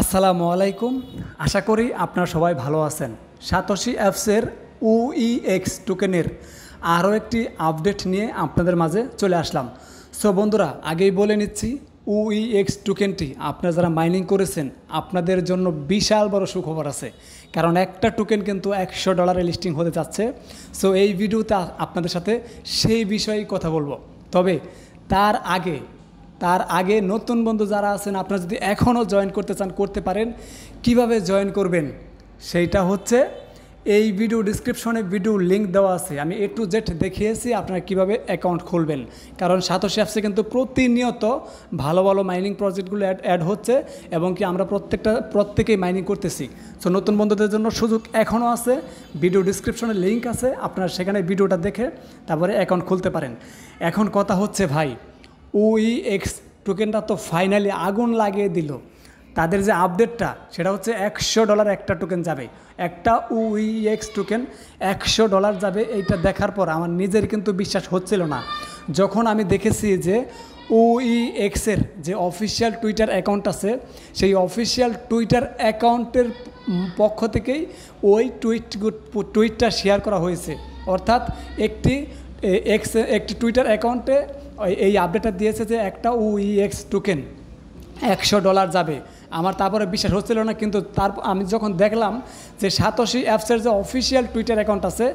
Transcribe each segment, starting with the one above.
আসসালামু আলাইকুম। আশা করি আপনারা সবাই ভালো আছেন। সাতোশি অ্যাপসের UEX টোকেনের আরও একটি আপডেট নিয়ে আপনাদের মাঝে চলে আসলাম। সো বন্ধুরা, আগেই বলে নিচ্ছি, UEX টোকেনটি আপনারা যারা মাইনিং করেছেন আপনাদের জন্য বিশাল বড় সুখবর আছে। কারণ একটা টোকেন কিন্তু $100 লিস্টিং হতে যাচ্ছে। সো এই ভিডিওতে আপনাদের সাথে সেই বিষয়েই কথা বলবো। তবে তার আগে নতুন বন্ধু যারা আছেন, আপনারা যদি এখনও জয়েন করতে চান করতে পারেন। কিভাবে জয়েন করবেন সেইটা হচ্ছে এই ভিডিও ডিসক্রিপশনে ভিডিও লিঙ্ক দেওয়া আছে। আমি A to Z দেখিয়েছি আপনারা কিভাবে অ্যাকাউন্ট খুলবেন। কারণ সাতোশি অ্যাপসে কিন্তু প্রতিনিয়ত ভালো ভালো মাইনিং প্রজেক্টগুলো অ্যাড হচ্ছে এবং কি আমরা প্রত্যেকেই মাইনিং করতেছি। সো নতুন বন্ধুদের জন্য সুযোগ এখনও আছে। ভিডিও ডিসক্রিপশনে লিঙ্ক আছে, আপনারা সেখানে ভিডিওটা দেখে তারপরে অ্যাকাউন্ট খুলতে পারেন। এখন কথা হচ্ছে ভাই, UEX টোকেনটা তো ফাইনালি আগুন লাগিয়ে দিল। তাদের যে আপডেটটা সেটা হচ্ছে $100 একটা টোকেন যাবে। একটা UEX টোকেন $100 যাবে। এইটা দেখার পর আমার নিজের কিন্তু বিশ্বাস হচ্ছিল না। যখন আমি দেখেছি যে UEX-এর যে অফিসিয়াল টুইটার অ্যাকাউন্ট আছে, সেই অফিসিয়াল টুইটার অ্যাকাউন্টের পক্ষ থেকেই ওই টুইটটা শেয়ার করা হয়েছে। অর্থাৎ একটি টুইটার অ্যাকাউন্টে এই আপডেটটা দিয়েছে যে একটা UEX টোকেন $100 যাবে। আমার তারপরে বিশ্বাস হচ্ছিল না, কিন্তু আমি যখন দেখলাম যে সাতোশি অ্যাপসের যে অফিসিয়াল টুইটার অ্যাকাউন্ট আছে,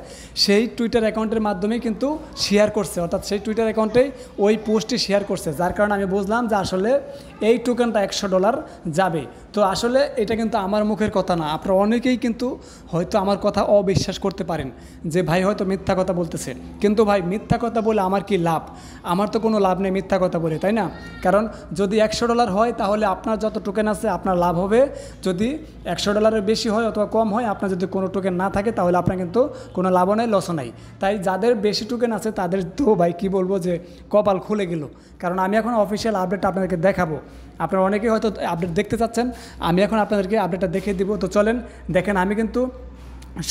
সেই টুইটার অ্যাকাউন্টের মাধ্যমেই কিন্তু শেয়ার করছে, অর্থাৎ সেই টুইটার অ্যাকাউন্টেই ওই পোস্টটি শেয়ার করছে, যার কারণে আমি বুঝলাম যে আসলে এই টোকেনটা $100 যাবে। তো আসলে এটা কিন্তু আমার মুখের কথা না। আপনারা অনেকেই কিন্তু হয়তো আমার কথা অবিশ্বাস করতে পারেন যে ভাই হয়তো মিথ্যা কথা বলতেছে। কিন্তু ভাই, মিথ্যা কথা বলে আমার কি লাভ? আমার তো কোনো লাভ নেই মিথ্যা কথা বলে, তাই না? কারণ যদি $100 হয় তাহলে আপনার যত টোকেন আছে আপনার লাভ হবে। যদি $100-এর বেশি হয় অথবা কম হয়, আপনার যদি কোনো টোকেন না থাকে তাহলে আপনার কিন্তু কোনো লাভও নেই, লসও নাই। তাই যাদের বেশি টোকেন আছে তাদের তো ভাই কি বলবো যে কপাল খুলে গেল। কারণ আমি এখন অফিসিয়াল আপডেটটা আপনাদেরকে দেখাবো। আপনারা অনেকেই হয়তো আপডেট দেখতে চাচ্ছেন, আমি এখন আপনাদেরকে আপডেটটা দেখিয়ে দিব। তো চলেন দেখেন, আমি কিন্তু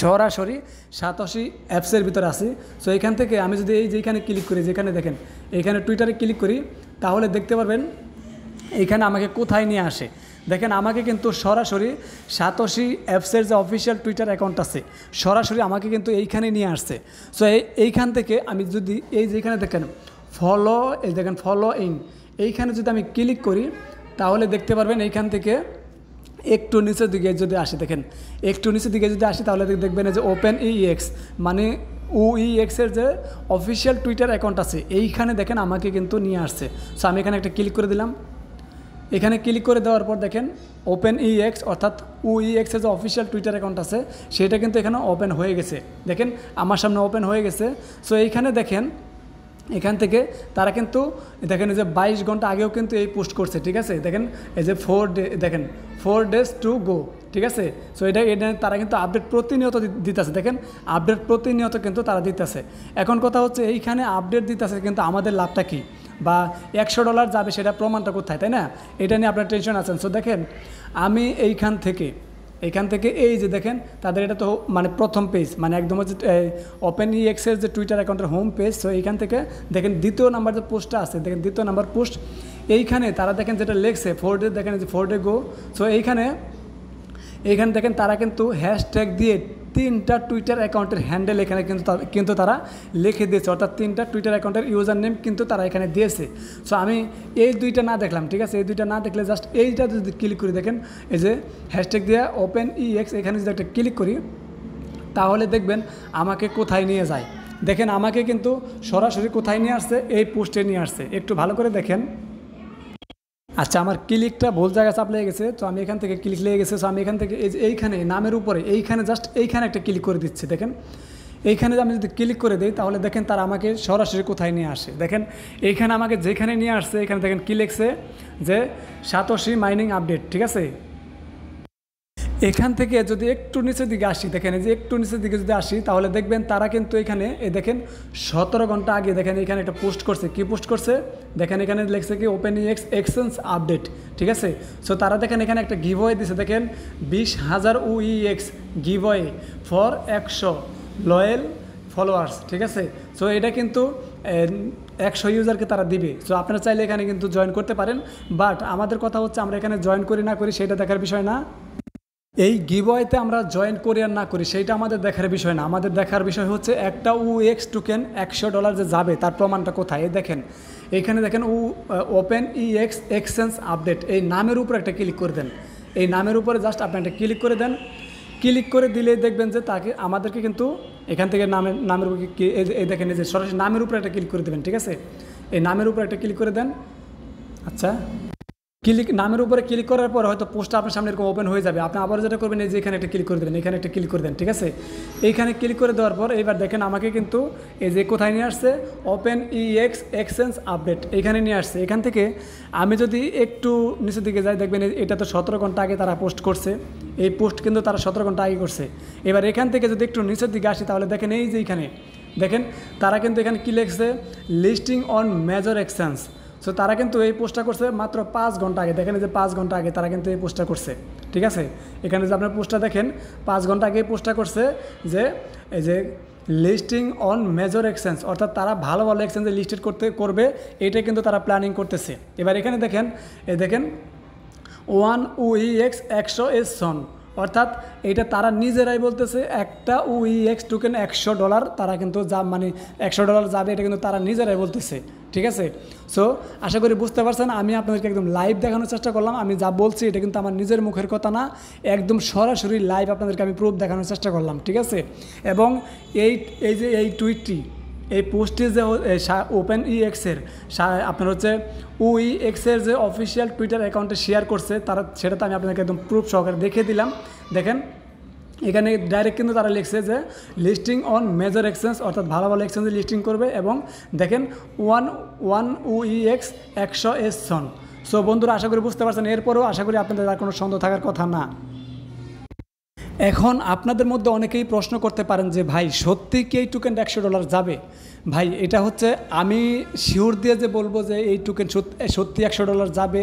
সরাসরি সাতোশি অ্যাপসের ভিতরে আছি। সো এখান থেকে আমি যদি যেখানে ক্লিক করি, যেখানে দেখেন এইখানে টুইটারে ক্লিক করি, তাহলে দেখতে পারবেন এইখানে আমাকে কোথায় নিয়ে আসে। দেখেন, আমাকে কিন্তু সরাসরি সাতোশি অ্যাপসের যে অফিসিয়াল টুইটার অ্যাকাউন্ট আছে, সরাসরি আমাকে কিন্তু এইখানে নিয়ে আসছে। সো এইখান থেকে আমি যদি যেখানে দেখেন ফলো ইন, এইখানে যদি আমি ক্লিক করি তাহলে দেখতে পারবেন এইখান থেকে একটু নিচের দিকে যদি আসি, দেখেন একটু নিচের দিকে যদি আসি তাহলে দেখবেন যে OpenEX মানে UEX-এর যে অফিসিয়াল টুইটার অ্যাকাউন্ট আছে, এইখানে দেখেন আমাকে কিন্তু নিয়ে আসছে। সো আমি এখানে একটা ক্লিক করে দিলাম। এখানে ক্লিক করে দেওয়ার পর দেখেন OpenEX অর্থাৎ UEX-এর যে অফিসিয়াল টুইটার অ্যাকাউন্ট আছে সেটা কিন্তু এখানে ওপেন হয়ে গেছে। দেখেন আমার সামনে ওপেন হয়ে গেছে। সো এইখানে দেখেন, এখান থেকে তারা কিন্তু দেখেন এই যে 22 ঘন্টা আগেও কিন্তু এই পোস্ট করছে, ঠিক আছে? দেখেন এই যে 4 days to go, ঠিক আছে? সো এটা তারা কিন্তু আপডেট প্রতিনিয়ত দিতেছে। দেখেন আপডেট প্রতিনিয়ত কিন্তু তারা দিতেছে। এখন কথা হচ্ছে, এইখানে আপডেট দিতেছে কিন্তু আমাদের লাভটা কী বা $100 যাবে সেটা প্রমাণটা কোথায়, তাই না? এটা নিয়ে আপনার টেনশন আছেন। সো দেখেন আমি এইখান থেকে এই যে দেখেন তাদের এটা তো মানে প্রথম পেজ, মানে একদম হচ্ছে OpenEX-এর যে টুইটার অ্যাকাউন্টের হোম পেজ। সো এইখান থেকে দেখেন দ্বিতীয় নাম্বার যে পোস্টটা আছে, দেখেন দ্বিতীয় নাম্বার পোস্ট, এইখানে তারা দেখেন যেটা লেখছে 4 ডে, দেখেন যে 4 ডে গো। সো এইখানে দেখেন তারা কিন্তু হ্যাশট্যাগ দিয়ে 3টা টুইটার অ্যাকাউন্টের হ্যান্ডেল এখানে কিন্তু তারা লিখে দিয়েছে, অর্থাৎ 3টা টুইটার অ্যাকাউন্টের ইউজার নেম কিন্তু তারা এখানে দিয়েছে। সো আমি এই দুইটা না দেখলাম, ঠিক আছে? এই দুইটা না দেখলে জাস্ট এইটা যদি ক্লিক করি, দেখেন এই যে হ্যাশট্যাগ দিয়ে OpenEX, এখানে যদি একটা ক্লিক করি তাহলে দেখবেন আমাকে কোথায় নিয়ে যায়। দেখেন আমাকে কিন্তু সরাসরি কোথায় নিয়ে আসছে, এই পোস্টে নিয়ে আসছে। একটু ভালো করে দেখেন। আচ্ছা, আমার ক্লিকটা ভুল জায়গায় চাপ লেগে গেছে, তো আমি এখান থেকে ক্লিক লেগে গেছে। সো আমি এখান থেকে এইখানে নামের উপরে জাস্ট এইখানে একটা ক্লিক করে দিচ্ছি। দেখেন এইখানে আমি যদি ক্লিক করে দিই তাহলে দেখেন তারা আমাকে সরাসরি কোথায় নিয়ে আসে। দেখেন এইখানে আমাকে যেখানে নিয়ে আসছে, এখানে দেখেন কি লিখছে যে সাতোশি মাইনিং আপডেট, ঠিক আছে? এখান থেকে যদি একটু নিচের দিকে আসি, দেখেন এই যে একটু নিচের দিকে যদি আসি তাহলে দেখবেন তারা কিন্তু এখানে দেখেন 17 ঘন্টা আগে দেখেন এখানে একটা পোস্ট করছে। কি পোস্ট করছে? দেখেন এখানে লিখছে কি OpenEX এক্সচেঞ্জ আপডেট, ঠিক আছে? সো তারা দেখেন এখানে একটা গিভওয়ে দিছে, দেখেন 20,000 UEX giveaway for 100 loyal followers, ঠিক আছে? সো এটা কিন্তু 100 ইউজারকে তারা দিবে। সো আপনারা চাইলে এখানে কিন্তু জয়েন করতে পারেন, বাট আমাদের কথা হচ্ছে আমরা এখানে জয়েন করি না করি সেটা দেখার বিষয় না। এই গিভওয়েতে আমরা জয়েন করি আর না করি সেইটা আমাদের দেখার বিষয় না। আমাদের দেখার বিষয় হচ্ছে একটা UX টোকেন $100 যে যাবে তার প্রমাণটা কোথায়। এই দেখেন এইখানে দেখেন ওপেন EX এক্সচেঞ্জ আপডেট, এই নামের উপর একটা ক্লিক করে দেন। এই নামের উপরে জাস্ট আপনি একটা ক্লিক করে দেন। ক্লিক করে দিলেই দেখবেন যে তাকে আমাদেরকে কিন্তু এখান থেকে নামের উপর এই দেখেন এই যে সরাসরি নামের উপরে একটা ক্লিক করে দেবেন, ঠিক আছে। এই নামের উপরে একটা ক্লিক করে দেন। আচ্ছা, নামের উপরে ক্লিক করার পর হয়তো পোস্টটা আপনার সামনে এরকম ওপেন হয়ে যাবে। আপনি আবার যেটা করবেন এই যে এখানে একটা ক্লিক করে দেবেন, এখানে একটা ক্লিক করে দেন, ঠিক আছে। এইখানে ক্লিক করে দেওয়ার পর এইবার দেখেন আমাকে কিন্তু এই যে কোথায় নিয়ে আসছে, ওপেন EX এক্সচেঞ্জ আপডেট এখানে নিয়ে আসছে। এখান থেকে আমি যদি একটু নিচের দিকে যাই দেখবেন এটা তো 17 ঘন্টা আগে তারা পোস্ট করছে। এই পোস্ট কিন্তু তারা 17 ঘন্টা আগে করছে। এবার এখান থেকে যদি একটু নিচের দিকে আসি তাহলে দেখেন এই যে এখানে দেখেন তারা কিন্তু এখানে কী লিখছে, listing on major exchange. So তারা কিন্তু এই পোস্টটা করছে মাত্র 5 ঘন্টা আগে। দেখেন যে 5 ঘন্টা আগে তারা কিন্তু এই পোস্টটা করছে, ঠিক আছে। এখানে যে আপনার পোস্টটা দেখেন 5 ঘন্টা আগে পোস্টটা করছে যে এই যে লিস্টিং অন মেজর এক্সচেঞ্জ, অর্থাৎ তারা ভালো ভালো এক্সচেঞ্জে লিস্টেড করবে, এটা কিন্তু তারা প্ল্যানিং করতেছে। এবার এখানে দেখেন এই দেখেন 1 UX 100 এস সন, অর্থাৎ এটা তারা নিজেরাই বলতেছে একটা UX টোকেন $100 তারা কিন্তু মানে $100 যাবে, এটা কিন্তু তারা নিজেরাই বলতেছে, ঠিক আছে। সো আশা করি বুঝতে পারছেন, আমি আপনাদেরকে একদম লাইভ দেখানোর চেষ্টা করলাম। আমি যা বলছি এটা কিন্তু আমার নিজের মুখের কথা না, একদম সরাসরি লাইভ আপনাদেরকে আমি প্রুফ দেখানোর চেষ্টা করলাম, ঠিক আছে। এবং এই যে এই টুইটটি, এই পোস্টটি যে ওপেন EX-এর আপনার হচ্ছে UX-এর যে অফিসিয়াল টুইটার অ্যাকাউন্টে শেয়ার করছে তারা, সেটা তো আমি আপনাকে একদম প্রুফ সহকারে দেখিয়ে দিলাম। দেখেন এখানে ডাইরেক্ট কিন্তু তারা লিখছে যে লিস্টিং অন মেজর এক্সচেঞ্জ, অর্থাৎ ভালো ভালো এক্সচেঞ্জে লিস্টিং করবে। এবং দেখেন 1 UX 100 এস সন। সো বন্ধুরা আশা করি বুঝতে পারছেন, এরপরেও আশা করি আপনাদের আর কোনো সন্দেহ থাকার কথা না। এখন আপনাদের মধ্যে অনেকেই প্রশ্ন করতে পারেন যে ভাই সত্যি কি এই টোকেন $100 যাবে? ভাই এটা হচ্ছে আমি শিওর দিয়ে যে বলবো যে এই টোকেন সত্যি $100 যাবে,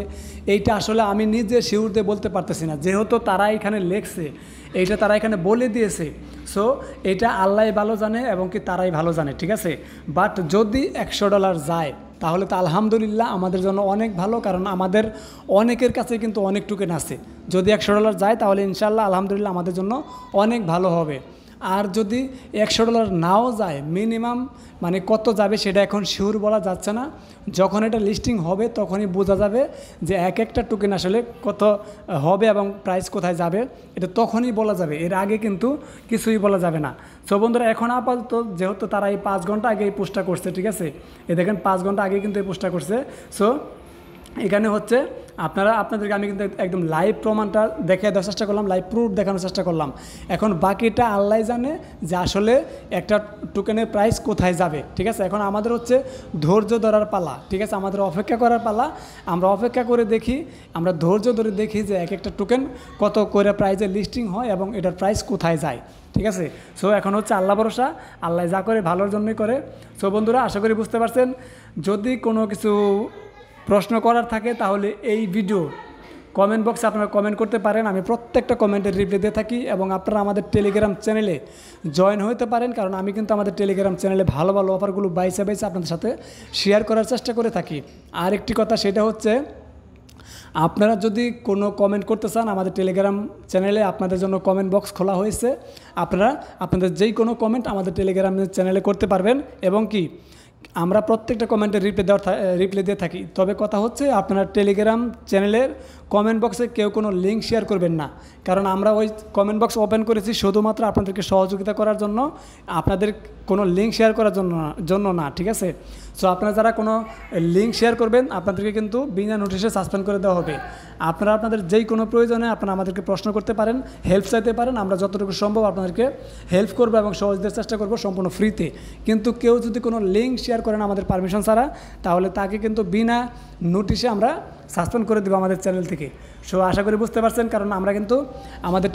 এইটা আসলে আমি নিজে শিওর দিয়ে বলতে পারতেছি না, যেহেতু তারা এখানে লেখছে, এইটা তারা এখানে বলে দিয়েছে। সো এটা আল্লাহ ভালো জানে এবং কি তারাই ভালো জানে, ঠিক আছে। বাট যদি $100 যায় তাহলে তো আলহামদুলিল্লাহ আমাদের জন্য অনেক ভালো, কারণ আমাদের অনেকের কাছে কিন্তু অনেক টোকেন আছে। যদি $100 যায় তাহলে ইনশাল্লাহ আলহামদুলিল্লাহ আমাদের জন্য অনেক ভালো হবে। আর যদি $100 নাও যায়, মিনিমাম মানে কত যাবে সেটা এখন শিওর বলা যাচ্ছে না। যখন এটা লিস্টিং হবে তখনই বোঝা যাবে যে এক একটা টোকেন আসলে কত হবে এবং প্রাইস কোথায় যাবে, এটা তখনই বলা যাবে। এর আগে কিন্তু কিছুই বলা যাবে না। সো বন্ধুরা এখন আপাতত যেহেতু তারা এই 5 ঘন্টা আগে এই পোস্টটা করছে, ঠিক আছে, এই দেখেন 5 ঘন্টা আগে কিন্তু এই পোস্টটা করছে। সো এখানে হচ্ছে আপনাদেরকে আমি কিন্তু একদম লাইভ প্রমাণটা দেখিয়ে দেওয়ার চেষ্টা করলাম, লাইভ প্রুফ দেখানোর চেষ্টা করলাম। এখন বাকিটা আল্লাহ জানে যে আসলে একটা টোকেনের প্রাইস কোথায় যাবে, ঠিক আছে। এখন আমাদের হচ্ছে ধৈর্য ধরার পালা, ঠিক আছে, আমাদের অপেক্ষা করার পালা। আমরা অপেক্ষা করে দেখি, আমরা ধৈর্য ধরে দেখি যে এক একটা টোকেন কত করে প্রাইজে লিস্টিং হয় এবং এটার প্রাইস কোথায় যায়, ঠিক আছে। সো এখন হচ্ছে আল্লাহ ভরসা, আল্লাহ যা করে ভালোর জন্যই করে। সো বন্ধুরা আশা করি বুঝতে পারছেন। যদি কোনো কিছু প্রশ্ন করার থাকে তাহলে এই ভিডিও কমেন্ট বক্সে আপনারা কমেন্ট করতে পারেন, আমি প্রত্যেকটা কমেন্টের রিপ্লাই দিয়ে থাকি। এবং আপনারা আমাদের টেলিগ্রাম চ্যানেলে জয়েন হতে পারেন, কারণ আমি কিন্তু আমাদের টেলিগ্রাম চ্যানেলে ভালো ভালো অফারগুলো বাইসে আপনাদের সাথে শেয়ার করার চেষ্টা করে থাকি। আর একটি কথা সেটা হচ্ছে আপনারা যদি কোনো কমেন্ট করতে চান আমাদের টেলিগ্রাম চ্যানেলে আপনাদের জন্য কমেন্ট বক্স খোলা হয়েছে, আপনারা আপনাদের যেই কোনো কমেন্ট আমাদের টেলিগ্রাম চ্যানেলে করতে পারবেন এবং কি আমরা প্রত্যেকটা কমেন্টের রিপ্লাই দিয়ে থাকি। তবে কথা হচ্ছে আপনারা টেলিগ্রাম চ্যানেলের কমেন্ট বক্সে কেউ কোনো লিঙ্ক শেয়ার করবেন না, কারণ আমরা ওই কমেন্ট বক্স ওপেন করেছি শুধুমাত্র আপনাদেরকে সহযোগিতা করার জন্য, আপনাদের কোনো লিঙ্ক শেয়ার করার জন্য না, ঠিক আছে। সো আপনারা যারা কোনো লিঙ্ক শেয়ার করবেন আপনাদেরকে কিন্তু বিনা নোটিশে সাসপেন্ড করে দেওয়া হবে। আপনারা আপনাদের যেই কোনো প্রয়োজনে আপনারা আমাদেরকে প্রশ্ন করতে পারেন, হেল্প চাইতে পারেন, আমরা যতটুকু সম্ভব আপনাদেরকে হেল্প করবো এবং সহজ দেওয়ার চেষ্টা করবো সম্পূর্ণ ফ্রিতে। কিন্তু কেউ যদি কোনো লিঙ্ক শেয়ার করেন আমাদের পারমিশন ছাড়া, তাহলে তাকে কিন্তু বিনা নোটিশে আমরা সাসপেন্ড করে দেবো আমাদের চ্যানেল থেকে। সো আশা করি বুঝতে পারছেন, কারণ আমরা কিন্তু আমাদের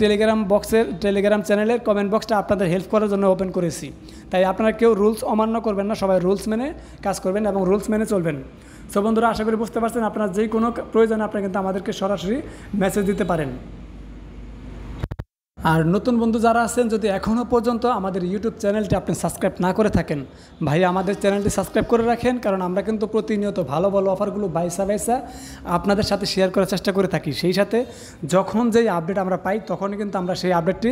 টেলিগ্রাম চ্যানেলের কমেন্ট বক্সটা আপনাদের হেল্প করার জন্য ওপেন করেছি। তাই আপনারা কেউ রুলস অমান্য করবেন না, সবাই রুলস মেনে কাজ করবেন এবং রুলস মেনে চলবেন। সো বন্ধুরা আশা করি বুঝতে পারছেন, আপনার যেই কোনো প্রয়োজনে আপনারা কিন্তু আমাদেরকে সরাসরি মেসেজ দিতে পারেন। আর নতুন বন্ধু যারা আছেন, যদি এখনও পর্যন্ত আমাদের ইউটিউব চ্যানেলটি আপনি সাবস্ক্রাইব না করে থাকেন, ভাই আমাদের চ্যানেলটি সাবস্ক্রাইব করে রাখেন, কারণ আমরা কিন্তু প্রতিনিয়ত ভালো ভালো অফারগুলো বাইসা আপনাদের সাথে শেয়ার করার চেষ্টা করে থাকি। সেই সাথে যখন যেই আপডেট আমরা পাই তখনই কিন্তু আমরা সেই আপডেটটি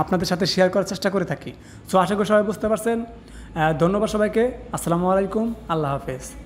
আপনাদের সাথে শেয়ার করার চেষ্টা করে থাকি। সো আশা করি সবাই বুঝতে পারছেন। ধন্যবাদ সবাইকে। আসসালামু আলাইকুম, আল্লাহ হাফেজ।